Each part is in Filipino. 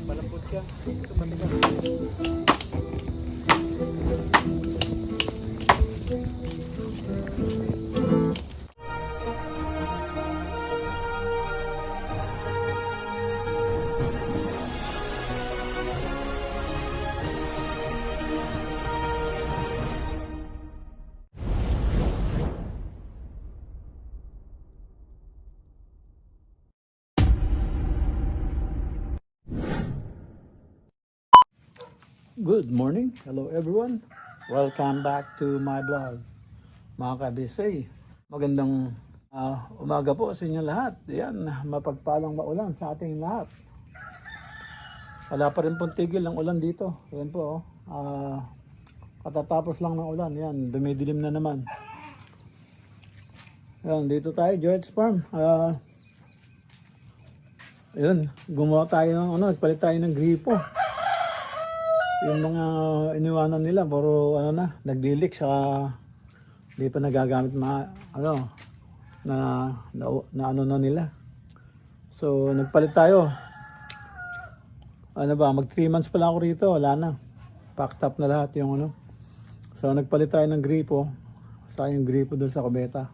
Malambot siya. Ito matigas. Good morning. Hello everyone. Welcome back to my vlog. Mga kabisay, magandang umaga po sa inyo lahat. Yan, mapagpalang maulan sa ating lahat. Wala pa rin pong tigil ang ulan dito. Yan po, katatapos lang ng ulan. Yan, dumidilim na naman. Yan, dito tayo, George Farm. Yan, gumawa tayo ng nagpalit tayo ng gripo. Yung mga iniwanan nila, puro naglilik sa hindi pa nagagamit na nila. So nagpalit tayo. Mag 3 months pa lang ako rito, wala na. Packed up na lahat yung So nagpalit tayo ng gripo. Sa yung gripo doon sa kubeta.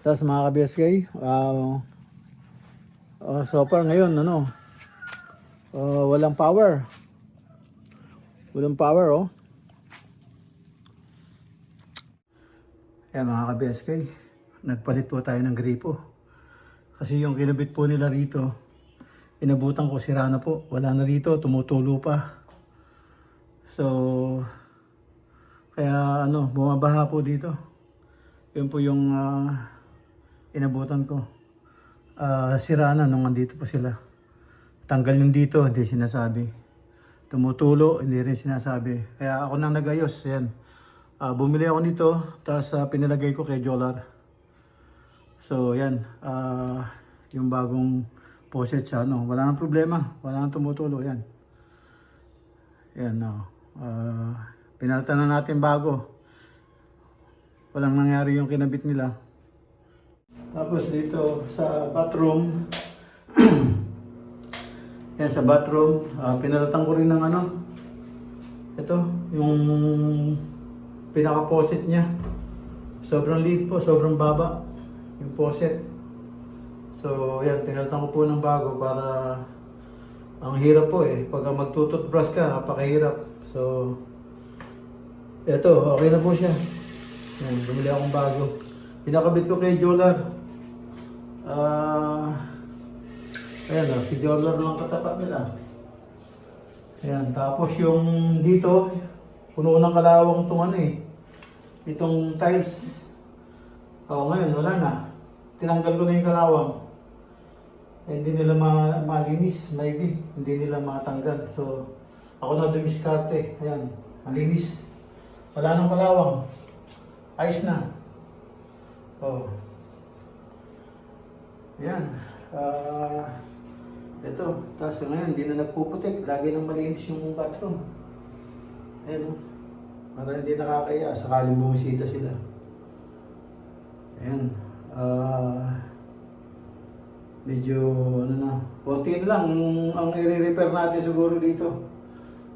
Tapos mga ka-BSK, so far ngayon walang power. Walang power, oh. Ayan mga ka-BSK, nagpalit po tayo ng gripo. Kasi yung kinabit po nila rito, inabutan ko, sira na po. Wala na rito, tumutulo pa. So, kaya bumabaha po dito. Yun po yung inabutan ko. Sira na nung andito po sila. Tanggal yung dito, hindi sinasabi. Tumutulo, hindi rin sinasabi. Kaya ako nang nagayos. Yan. Bumili ako nito, tapos pinilagay ko kay Jolar. So yan, yung bagong faucet siya, wala nang problema. Wala nang tumutulo. Yan. Yan, pinalitan na natin bago. Walang nangyari yung kinabit nila. Tapos dito sa bathroom, yan sa bathroom, pinalatan ko rin ng ito, yung pinaka-faucet niya. Sobrang liit po, sobrang baba yung faucet. So yan, pinalatan ko po ng bago para ang hirap po pag magtututbrush ka, napakahirap. So ito, okay na po siya. Yan, bumili akong bago. Pinakabit ko kay Jolar. Ayan, si Jolar lang katapat nila. Ayan, tapos yung dito, puno ng kalawang itong itong tiles. Ngayon, wala na. Tinanggal ko na yung kalawang. Hindi nila malinis, maybe. Hindi nila matanggal. So, ako na dumiskarte. Ayan, malinis. Wala nang kalawang. Ayos na. Ayan. Ito, tapos ngayon hindi na nagpuputik, lagi nang malinis yung bathroom. Ayan para hindi nakakaya sakaling bumisita sila. Ayan, medyo konti na lang ang i-repair natin siguro dito.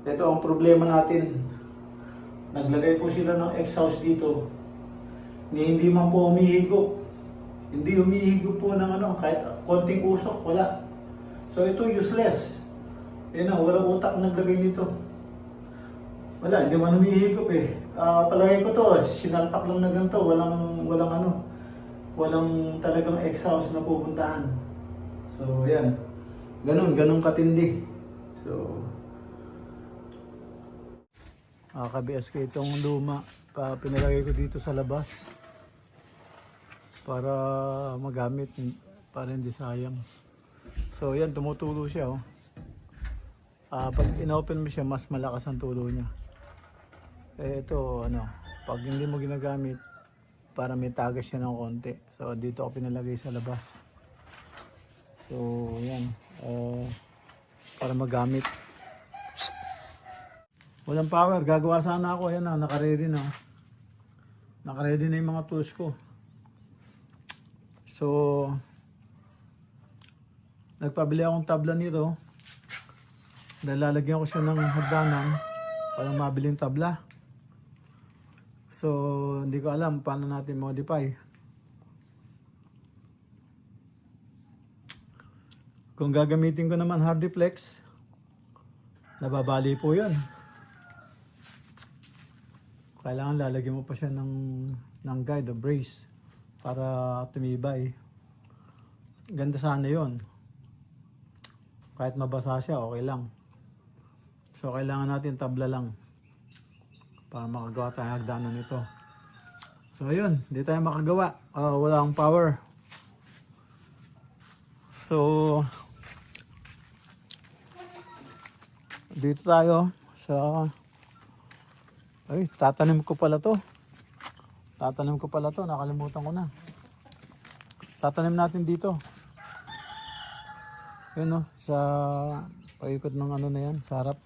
Ito ang problema natin. Naglagay po sila ng exhaust dito. Hindi man po humihigop. Hindi humihigop po ng kahit konting usok, wala. So ito useless. Walang utak naglagay nito. Wala, hindi man humihigop palagay ko to, sinalpak lang na ganito, walang talagang exhaust na pupuntahan. So yan, ganun katindi. So Ka-BSK itong luma. Pinalagay ko dito sa labas para magamit, para hindi sayang. So yan, tumutulo siya oh. Pag inopen mo siya, mas malakas ang tulo niya. Ito ano, pag hindi mo ginagamit, para may tagas siya ng konti. So dito ako pinalagay sa labas. So yan, para magamit. Walang power, gagawa sana ako. Ayan na, naka-ready na. Naka-ready na yung mga tools ko. So, nagpabili akong tabla nito. Dahil lalagyan ko siya ng hagdanan para mabiling tabla. So, hindi ko alam paano natin modify. Kung gagamitin ko naman hardiplex, nababali po yun. Kailangan lalagyan mo pa siya ng guide o brace para tumibay. Ganda sana yun. Kahit mabasa siya, okay lang. So, kailangan natin tabla lang para makagawa tayo ng hagdanan nito. So, ayun. Hindi tayo makagawa. Wala akong power. So, dito tayo sa... Ay, tatanim ko pala to. Nakalimutan ko na. Tatanim natin dito. Yun o, sa paikot ng ano na yan, sa harap.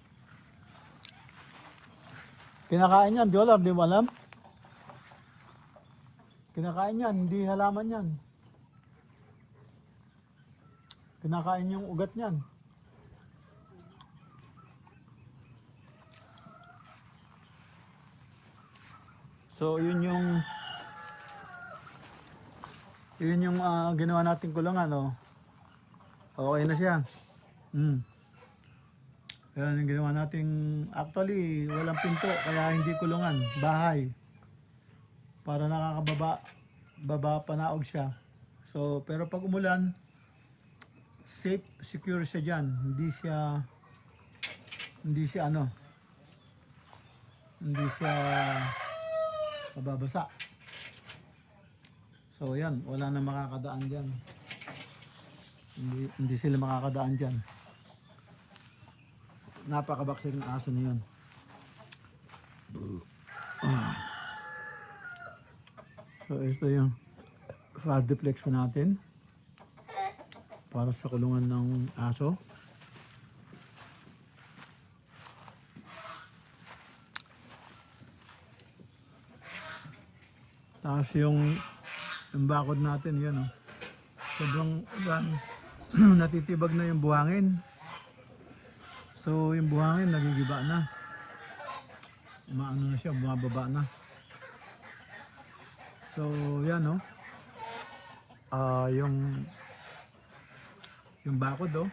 Kinakain yan, Jolar, di mo alam? Kinakain yan, hindi halaman yan. Kinakain yung ugat niyan. So yun yung ginawa nating kulungan, oh. Okay na siya. Yan yung ginawa nating, actually walang pinto kaya hindi kulungan, bahay. Para baba panaog siya. So pero pag umulan, safe, secure siya diyan. Hindi siya mababasa. So yan, wala na makakadaan dyan. Hindi sila makakadaan dyan. Napakabaksik ng aso na yun. So ito yung hardiplex pa natin para sa kulungan ng aso. Tapos yung bakod natin, yan oh. Sobrang natitibag na yung buhangin. So yung buhangin nagigiba na. Maano na siya, bumababa na. So yan oh. Yung bakod oh.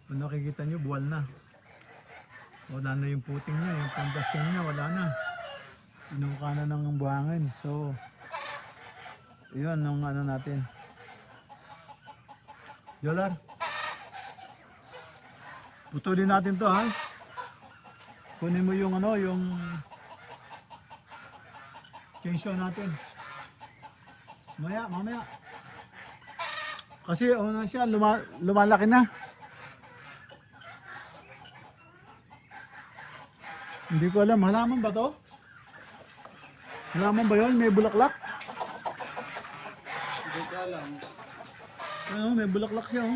Kung nakikita nyo, buwal na. Wala na yung puting niya, yung pundasyon niya, wala na. Inuka na ng buhangin. So, yun ang ano natin. Jolar, putulin natin to ha. Kunin mo yung ano, yung chainsaw natin. Mamaya. Kasi ano siya, lumalaki na. Hindi ko alam, halaman ba to? Halaman ba yun? May bulaklak? Hindi ko alam. Ano, may bulaklak siya oh.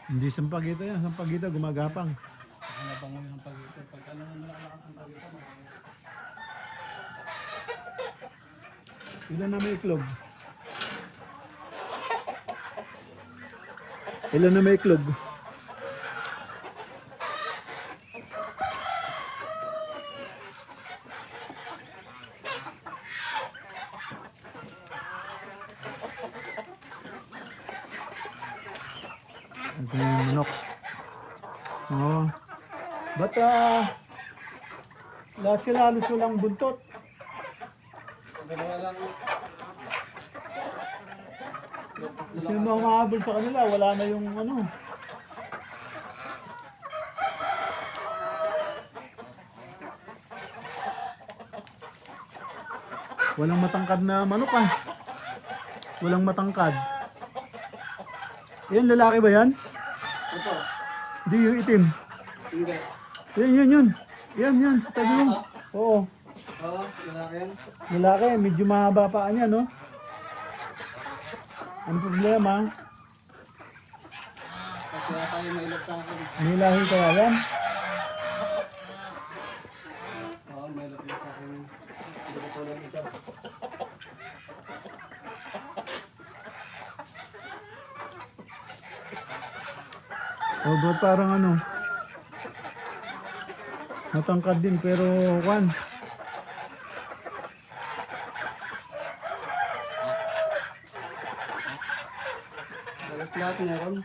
Hindi sampagita yan. Sampagita gumagapang. Hanapang mo yung pagkita. Pag alam mo malakas ang pagkita mo. Ilan na may iklog? Ilan na may iklog? Ito yung manok. Oo. Ba't lahat sila halos walang buntot? Dalawa lang. Kasi yung mga mahabol sa kanila, wala na yung ano. Walang matangkad na manok ah. Walang matangkad. Yan, lalaki ba yan? Ito. Hindi, yung itim. Hindi. Yan. Yan, sa tabi mo. Oo. Oo, lalaki yan. Lalaki, medyo mahaba pa niya, no? Ano problema? Kaya tayo mailot sa akin. May lahi kaya yan? Oo, mailot na sa akin. Hindi ko tulad ito. O ba't parang ano? Matangkad din pero kwan. Halos lahat meron.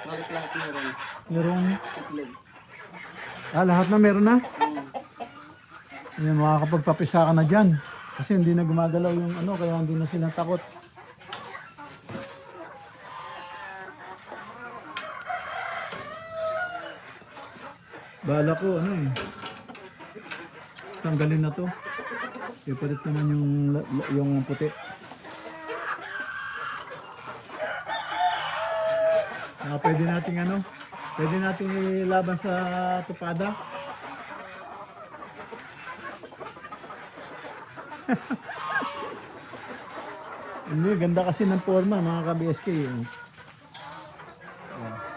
Halos lahat meron. Merong... Itlog. lahat na meron na? Hmm. Ayan, makakapagpapisa ka na dyan. Kasi hindi na gumagalaw yung ano, kaya hindi na sila takot. Bala ko, ano eh. Tanggalin na to. Ipalit naman yung puti. Pwede nating ano, pwede nating ilaban sa tupada. Hindi, ganda kasi ng forma mga ka-BSK. Eh.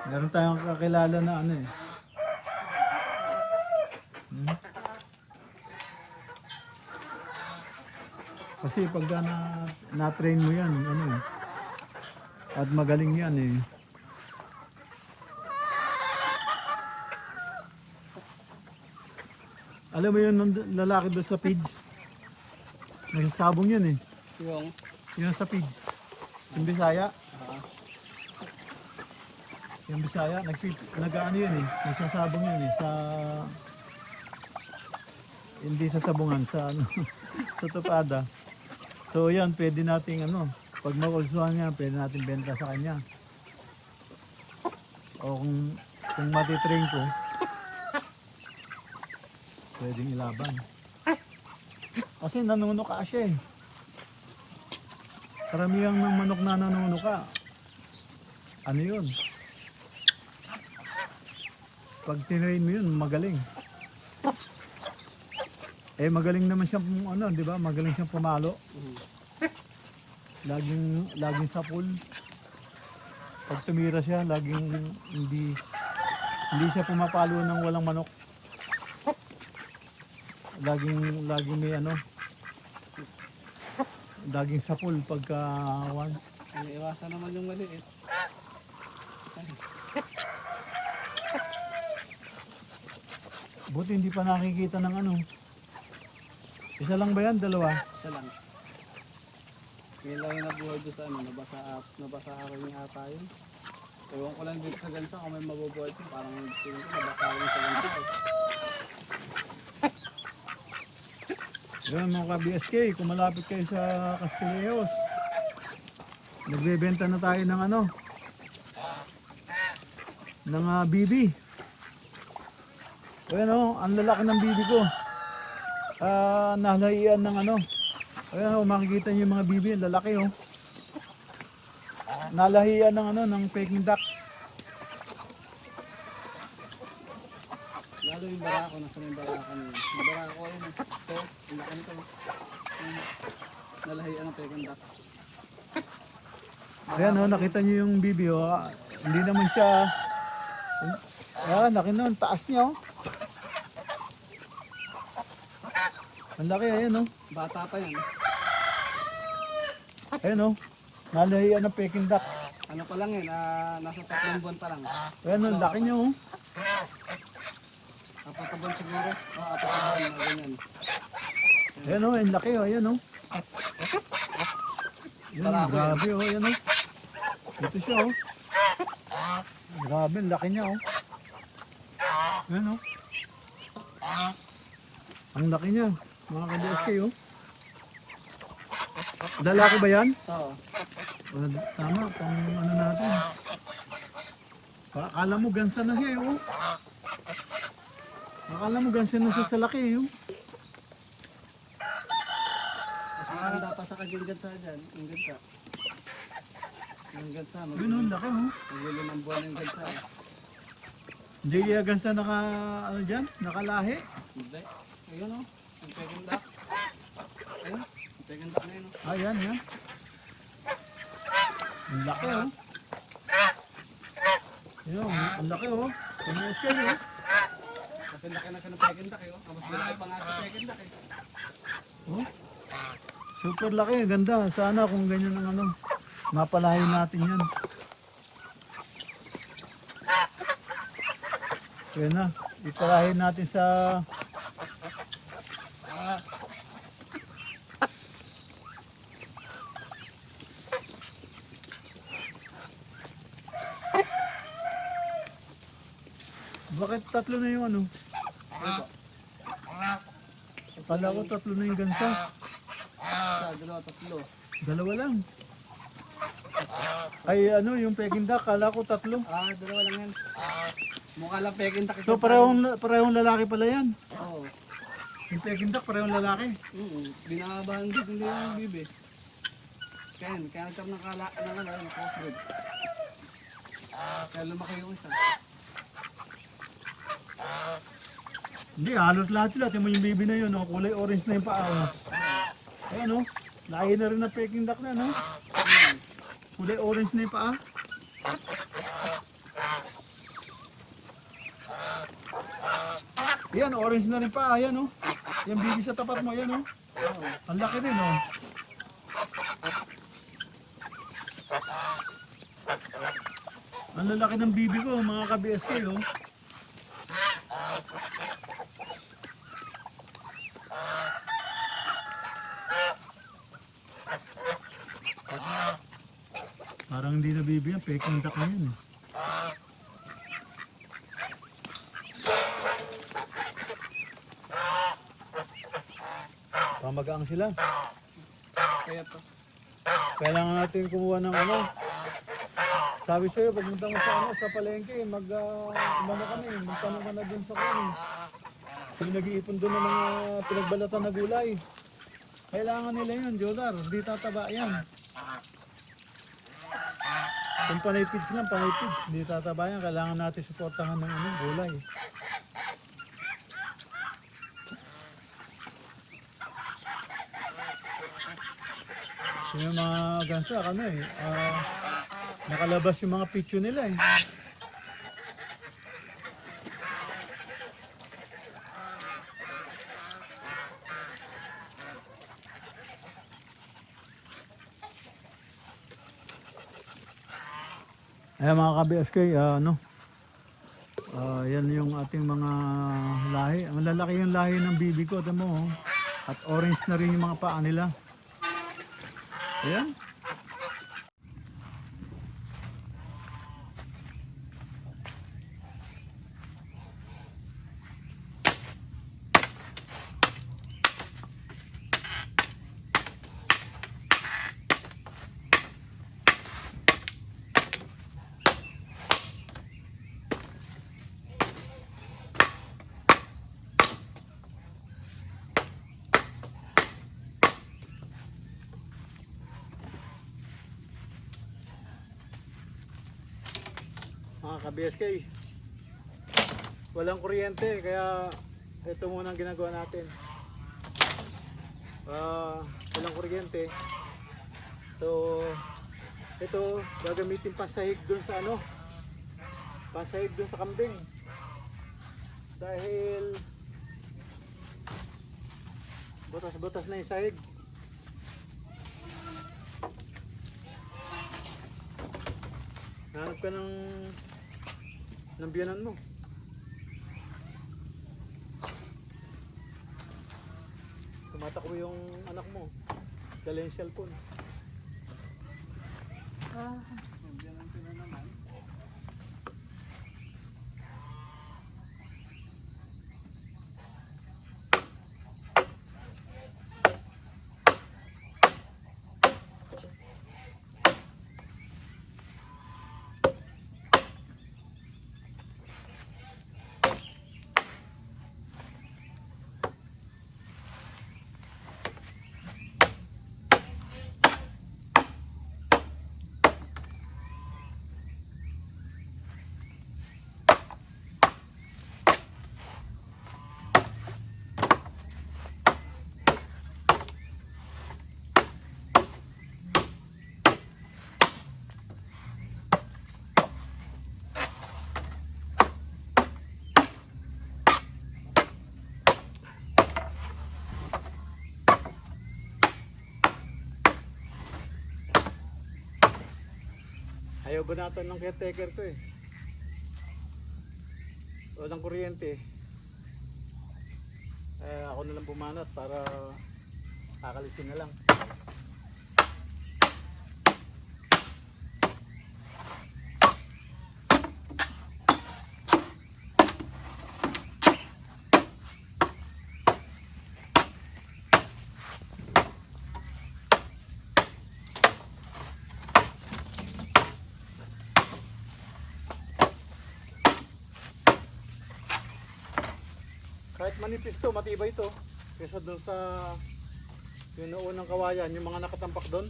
Meron tayong kakilala na ano eh. Kasi pagka na-train mo yan, ano eh. At magaling yan eh. Alam mo yun, nung lalaki doon sa pigs. Nagsasabong yun eh. Yung? Yun sa pigs. Yung Bisaya. Yung Bisaya, nag-ano yun eh. Nagsasabong yun eh. Sa... Hindi sa sabungan, sa ano. Sa tupada. So yan, pwede nating ano. Pag makulsuhan niya, pwede natin benta sa kanya. O kung matitrain ko, pwedeng ilaban. Kasi nanunuka siya eh. Karamihan ng manok na nanunuka. Ano yun? Pag tinayin mo yun, magaling. Eh magaling naman siyang ano, di ba? Magaling siyang pumalo. Laging sa pool. Pag tumira siya, laging hindi siya pumapalo ng walang manok. Laging may ano. Laging sa pool pagka one. Ay, iwasan naman yung maliit. Buti hindi pa nakikita ng ano. Isa lang ba yan? Dalawa? Isa lang. Ngayon lang yung nabuhay doon sa ano, nabasa ako yung ata yun. Ewan ko lang dito sa gansa kung may mabubuhay ko. Parang tingin ko nabasa ako sa gansa eh. Yan mga ka-BSK, kung malapit kayo sa Castillejos, nagbebenta na tayo ng ano, ng bibi. Ayan o, ang lalaki ng bibi ko. Nalahian ng ano. Ayan o, makikita niyo yung mga bibi, ang lalaki o. Nalahian ng ano, ng Peking duck. Lalo yung barako, nasa yung barako niya. Yung barako yun. Ito, yung laki nito. Nalahian ng Peking duck. Ayan o, nakita niyo yung bibi o. Hindi naman siya, laki nun, taas niya o. Ang laki, ayan o. Bata pa yan. Ayan o, nalahian ng Peking duck. Ano pa lang yun, nasa 3 buwan pa lang. Ayan o, laki niya o. 4 buwan siguro. Oo, 4 buwan, ganyan. Ayan o, ang laki o, ayan o. Ayan, grabe o, ayan o. Ito siya o. Grabe, ang laki niya o. Ayan o. Ang laki niya, mga ka-BSK o. Lalaki ba yan? Oo. Tama, pang ano natin. Akala mo gansa na siya o. Akala mo gansa na siya sa laki o. Handa pa sa kaginggat sa dyan. Yung gansa. Yung gansa. Yun ang laki oh. Maglilimang buwan yung gansa. Hindi gansa naka, ano dyan? Nakalahi. Hindi. Ayun o. Yung peking duck. Ayun. Yung peking duck na yun o. Ah, yan. Ang laki oh. Yun, ang laki oh. Pumiyaske oh. Kasi laki na siya ng peking duck eh. Oh. Tapos malaki pa nga sa peking duck eh. Oh. Super laki, ganda. Sana kung ganyan ang ano, mapalahin natin yan. Yan na, ipalahin natin sa... Bakit tatlo na yung ano? Akala ko tatlo na yung gansa. Isa, dalawa, tatlo. Dalawa lang. Ay ano, yung peking duck, akala ko tatlo. Dalawa lang yan. Mukha lang peking duck. So parehong lalaki pala yan. Oo. Yung peking duck, parehong lalaki. Binabahan dito hindi yung bibi. Kaya nagkaroon ng crossbreed. Kaya lumaki yung isa. Hindi, halos lahat sila. Tingnan mo yung baby na yun, oh. Kulay orange na yung paa. Oh. Ayan oh, lahi na rin ng peking duck na, no? Kulay orange na yung paa. Yan, orange na rin paa. Ayan oh. Yung baby sa tapat mo, ayan oh. Ang laki rin oh. Ang lalaki ng bibi ko, mga ka-BSK oh. Parang hindi nabibigyan, peking duck na yun. Pamagang sila. Kaya to. Kailangan natin kumuha ng ano. Sabi sa'yo, pagpunta mo sa ano, sa palengke, umano kami, magtanong ka na dun sa kami. Yung nag-iipon dun ng mga pinagbalatan na gulay. Kailangan nila yun, Jodar, hindi tataba yan. Kung panay feeds lang, panay feeds, hindi tataba yan. Kailangan natin suportahan ng ano, gulay. Yung mga gansa, ano eh, nakalabas yung mga picture nila eh. Ayan mga ka-BSK, yan yung ating mga lahi. Ang lalaki yung lahi ng bibi ko, tamo mo. At orange na rin yung mga paa nila. Ayan. Mga ka-BSK, walang kuryente kaya ito muna ang ginagawa natin. Walang kuryente, so ito gagamitin pasahig dun sa ano, pasahig dun sa kambing dahil butas-butas na yung sahig. Hanap ka ng biyanan mo. Tumatakbo yung anak mo. Dala yung cellphone. Nandiyan sila naman. Ayaw banatan ng caretaker ko eh. Walang kuryente. Ako na lang bumanat para kakalisin na lang. Kahit manipis to, matibay to. Kesa doon sa yung naunang kawayan, yung mga nakatampak doon.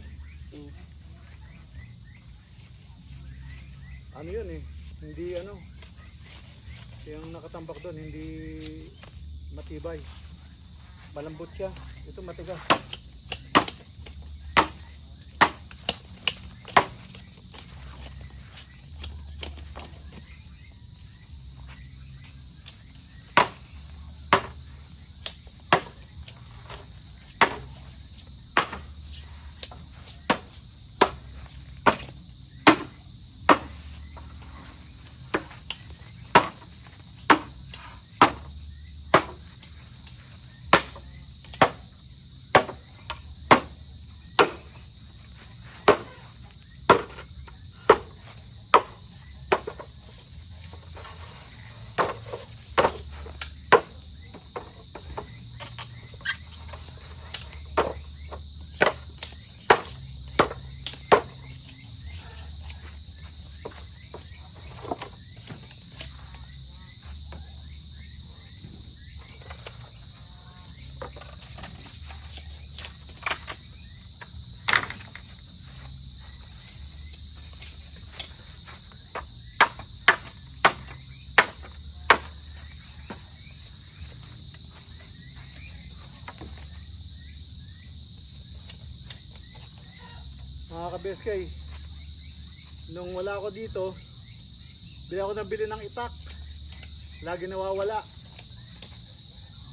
Ano yun eh, hindi ano. Yung nakatampak doon, hindi matibay. Malambot siya. Ito matigas. Mga kabeskay, nung wala ako dito, bili ako nabili ng itak. Lagi nawawala.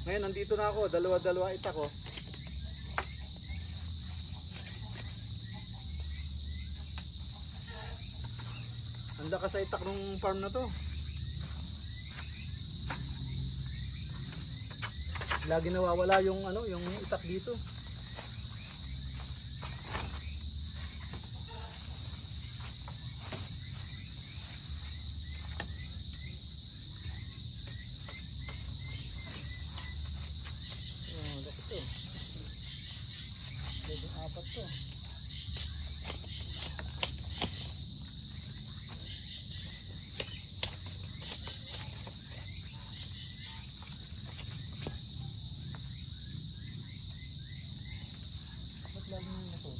Ngayon nandito na ako, dalawa-dalawa itak ko. Ang lakas sa itak ng farm na to. Lagi nawawala yung ano, yung itak dito. Apat to. Ba't lagi mo na to?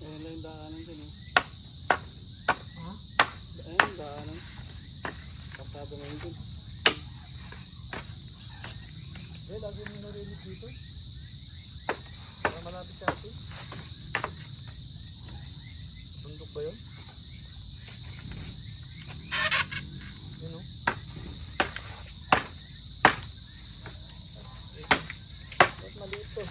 Ayan lang yung daanan dyan eh. Ha? Ayan yung daanan. Pasado na yun dyan. Lagi mo narinig dito. Para malapit sa atin. Bundok ba yun? Yun o. Ba't maliit to?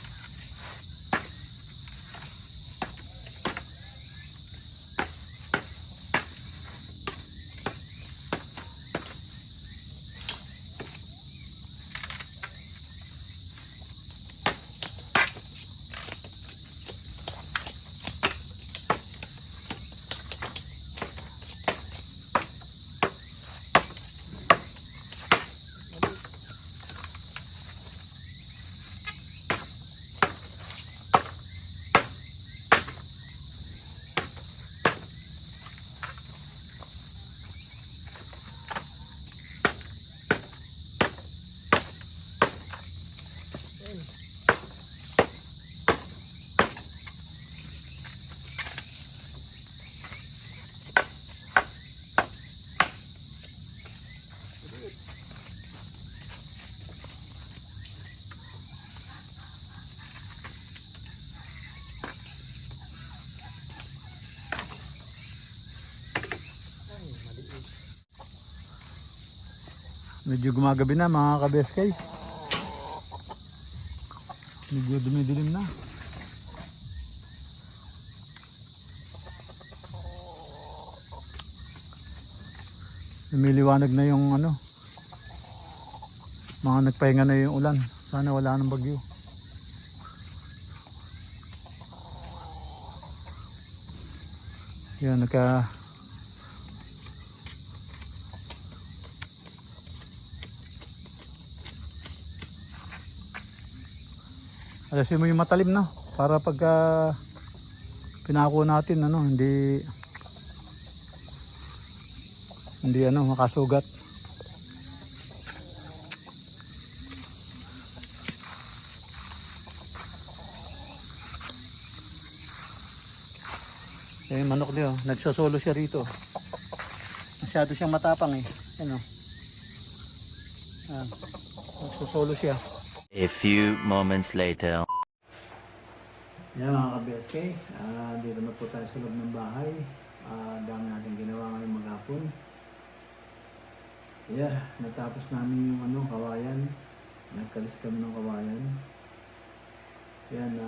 Medyo gumagabi na mga kabeskay. Medyo dumidilim na. Lumiliwanag na yung ano. Mga nagpahinga na yung ulan. Sana wala nang bagyo. Yan, alasin mo yung matalim na para pagka pinako natin ano, hindi ano makasugat. Eh, manok niyo, nagsosolo siya rito. Masyado siyang matapang eh. Ano? Ah, nagsosolo siya. A few moments later. Yan mga ka-BSK, dito na po tayo sa loob ng bahay. Dami natin ginawa ngayong maghapon. Yeah, natapos namin yung ano, kawayan. Nagkalis kami ng kawayan. Yan,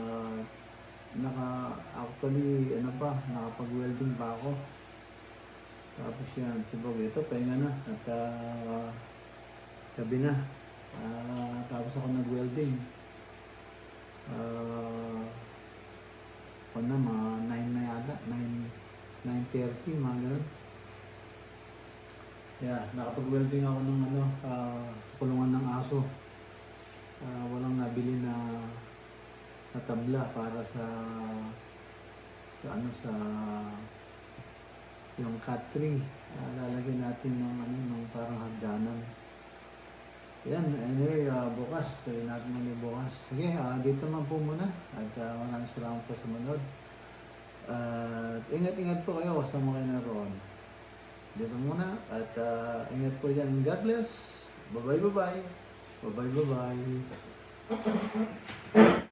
actually, nakapag-welding pa ako. Tapos yan, sibog ito, pahinga na. At gabi na. Tapos ako nag-welding. Mga 9 na yata, 9:30, mga ganun. Yeah, nakapag-welding ako ng ano, sa kulungan ng aso. Walang nabili na tabla para sa yung cut tree. Lalagyan natin ng ano, ng parang hagdanan. Yan, anyway, bukas, tayo natin ulit bukas. Sige, dito man po muna. At maraming salamat po sa manood. Ingat-ingat po kayo kasama kayo na roon. Dito muna. At ingat po dyan. God bless. Bye-bye, bye-bye. Bye-bye, bye-bye.